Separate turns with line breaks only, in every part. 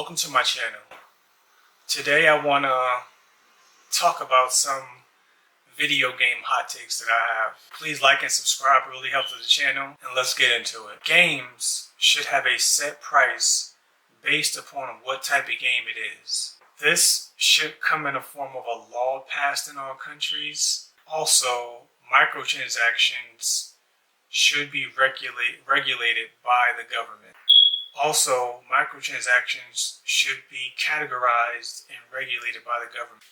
Welcome to my channel. Today I want to talk about some video game hot takes that I have. Please like and subscribe, it really helps with the channel, and let's get into it. Games should have a set price based upon what type of game it is. This should come in the form of a law passed in all countries. Also, microtransactions should be regulated by the government. Also, microtransactions should be categorized and regulated by the government.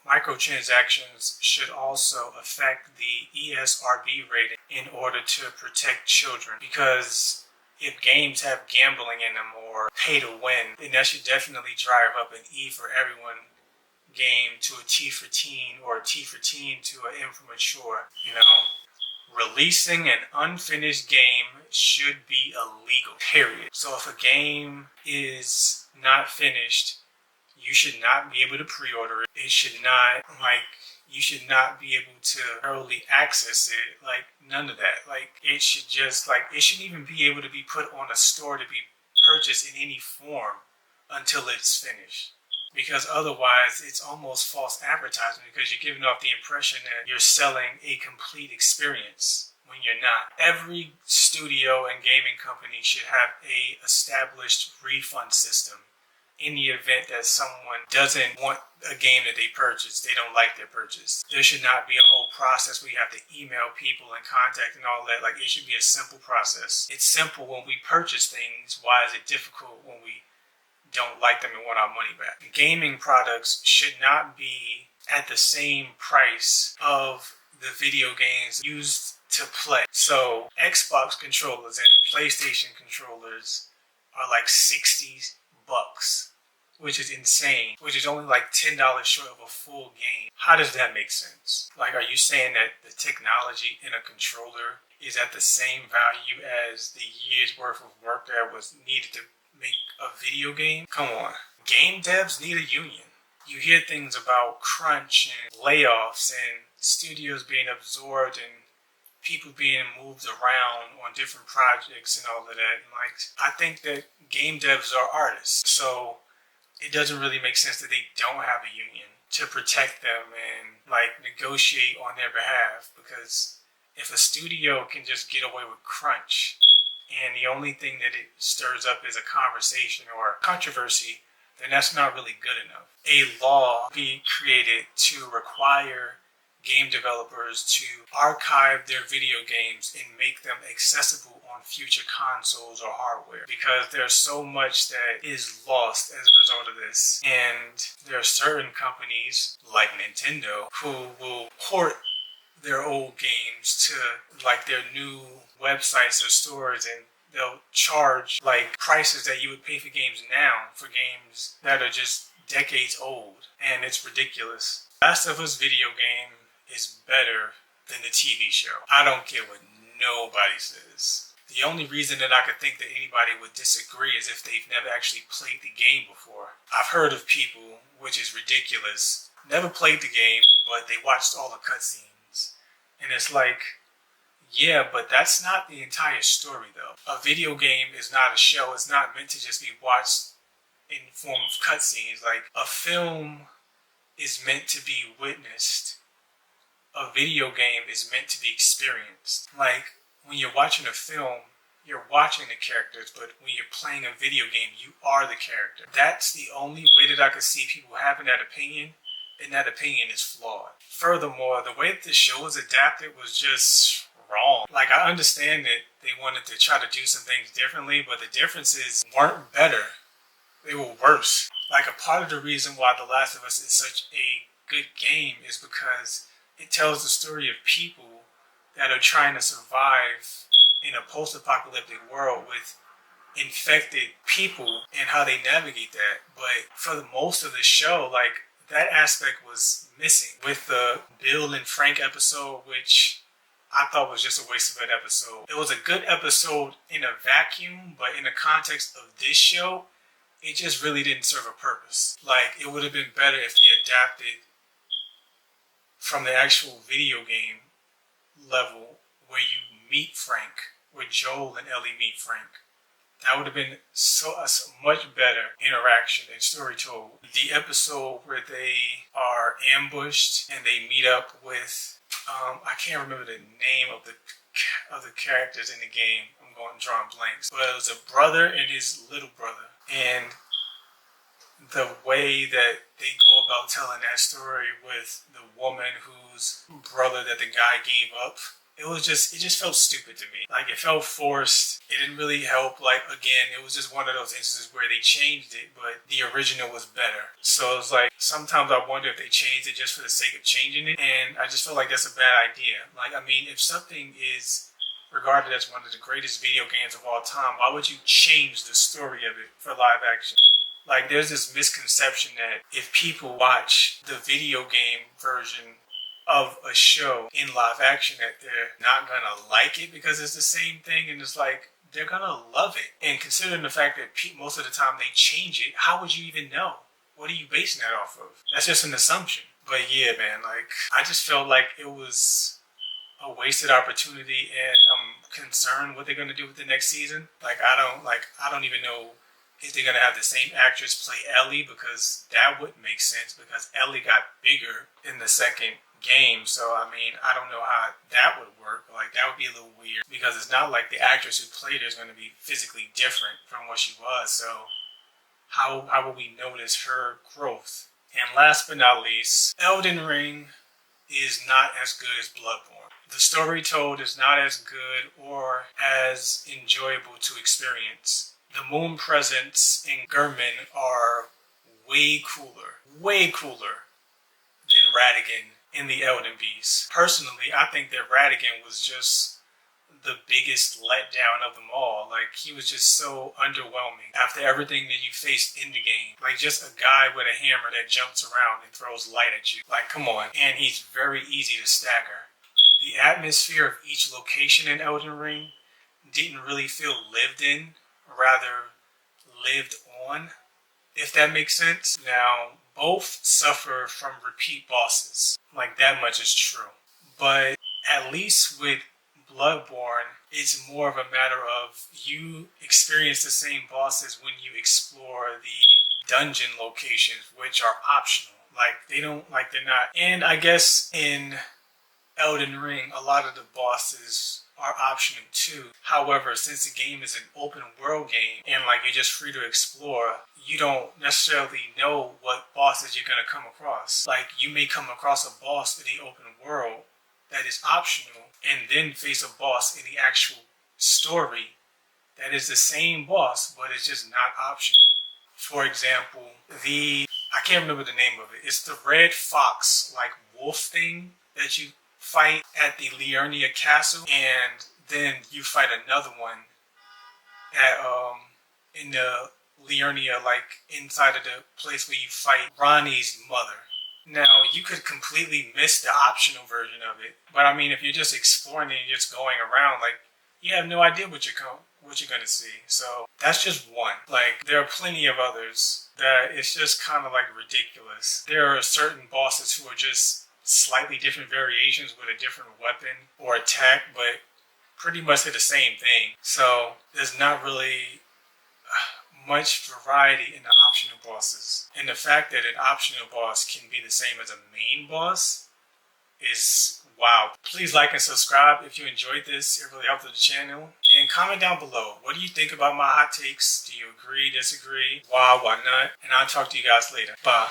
Microtransactions should also affect the ESRB rating in order to protect children, because if games have gambling in them or pay to win, then that should definitely drive up an E for everyone game to a T for teen, or a T for teen to an M for mature. Releasing an unfinished game should be illegal, period. So if a game is not finished, you should not be able to pre-order it. You should not be able to early access it. None of that. It shouldn't even be able to be put on a store to be purchased in any form until it's finished. Because otherwise, it's almost false advertising, because you're giving off the impression that you're selling a complete experience when you're not. Every studio and gaming company should have a established refund system in the event that someone doesn't want a game that they purchased, they don't like their purchase. There should not be a whole process where you have to email people and contact and all that. It should be a simple process. It's simple when we purchase things. Why is it difficult when we don't like them and want our money back? Gaming products should not be at the same price of the video games used to play. So Xbox controllers and PlayStation controllers are like $60, which is insane, which is only like $10 short of a full game. How does that make sense? Are you saying that the technology in a controller is at the same value as the year's worth of work that was needed to make a video game? Come on. Game devs need a union. You hear things about crunch and layoffs and studios being absorbed and people being moved around on different projects and all of that. I think that game devs are artists, so it doesn't really make sense that they don't have a union to protect them and negotiate on their behalf. Because if a studio can just get away with crunch, and the only thing that it stirs up is a conversation or a controversy, then that's not really good enough. A law be created to require game developers to archive their video games and make them accessible on future consoles or hardware, because there's so much that is lost as a result of this. And there are certain companies like Nintendo who will port their old games to their new websites or stores, and they'll charge prices that you would pay for games now for games that are just decades old, and it's ridiculous. Last of Us video game is better than the TV show. I don't care what nobody says. The only reason that I could think that anybody would disagree is if they've never actually played the game before. I've heard of people, which is ridiculous, never played the game, but they watched all the cutscenes. And it's yeah, but that's not the entire story though. A video game is not a show. It's not meant to just be watched in form of cutscenes. A film is meant to be witnessed. A video game is meant to be experienced. When you're watching a film, you're watching the characters, but when you're playing a video game, you are the character. That's the only way that I could see people having that opinion, and that opinion is flawed. Furthermore, the way that the show was adapted was just wrong. I understand that they wanted to try to do some things differently, but the differences weren't better. They were worse. A part of the reason why The Last of Us is such a good game is because it tells the story of people that are trying to survive in a post-apocalyptic world with infected people and how they navigate that. But for the most of the show, that aspect was missing. With the Bill and Frank episode, which I thought was just a waste of an episode. It was a good episode in a vacuum, but in the context of this show, it just really didn't serve a purpose. It would have been better if they adapted from the actual video game level where you meet Frank, where Joel and Ellie meet Frank. That would have been a much better interaction and story told. The episode where they are ambushed and they meet up with, I can't remember the name of the characters in the game. I'm drawing blanks. But it was a brother and his little brother. And the way that they go about telling that story with the woman whose brother that the guy gave up, it just felt stupid to me. Like, it felt forced. It didn't really help. Like, again, it was just one of those instances where they changed it, but the original was better. So it's like, sometimes I wonder if they changed it just for the sake of changing it, and I just feel like that's a bad idea. Like, I mean, if something is regarded as one of the greatest video games of all time, why would you change the story of it for live action? Like, there's this misconception that if people watch the video game version of a show in live action, that they're not gonna like it because it's the same thing, and it's like, they're gonna love it. And considering the fact that most of the time they change it, how would you even know? What are you basing that off of? That's just an assumption. But yeah, man, like, I just felt like it was a wasted opportunity, and I'm concerned what they're gonna do with the next season. Like, I don't even know if they're gonna have the same actress play Ellie, because that wouldn't make sense, because Ellie got bigger in the second game. So I mean, I don't know how that would work. Like, that would be a little weird, because it's not like the actress who played her is going to be physically different from what she was. So how will we notice her growth? And last but not least, Elden Ring is not as good as Bloodborne. The story told is not as good or as enjoyable to experience. The moon presence in Gehrman are way cooler than Radagon in the Elden Beast. Personally, I think that Radagon was just the biggest letdown of them all. Like, he was just so underwhelming after everything that you faced in the game. Like, just a guy with a hammer that jumps around and throws light at you. Like, come on. And he's very easy to stagger. The atmosphere of each location in Elden Ring didn't really feel lived in, rather lived on, if that makes sense. Now, both suffer from repeat bosses. Like, that much is true. But at least with Bloodborne, it's more of a matter of you experience the same bosses when you explore the dungeon locations, which are optional. Like, they're not. And I guess in Elden Ring, a lot of the bosses are optional too. However, since the game is an open world game and like you're just free to explore, you don't necessarily know what bosses you're gonna come across. Like, you may come across a boss in the open world that is optional, and then face a boss in the actual story that is the same boss, but it's just not optional. For example, I can't remember the name of it. It's the red fox, like, wolf thing that you fight at the Liurnia Castle, and then you fight another one at in the Liurnia, like inside of the place where you fight Ranni's mother. Now, you could completely miss the optional version of it, but I mean, if you're just exploring and you're just going around, like, you have no idea what you're gonna see. So that's just one. Like, there are plenty of others that it's just kind of like ridiculous. There are certain bosses who are just slightly different variations with a different weapon or attack, but pretty much they're the same thing. So there's not really much variety in the optional bosses. And the fact that an optional boss can be the same as a main boss is wow. Please like and subscribe if you enjoyed this. It really helps with the channel. And comment down below. What do you think about my hot takes? Do you agree, disagree? Why not? And I'll talk to you guys later. Bye.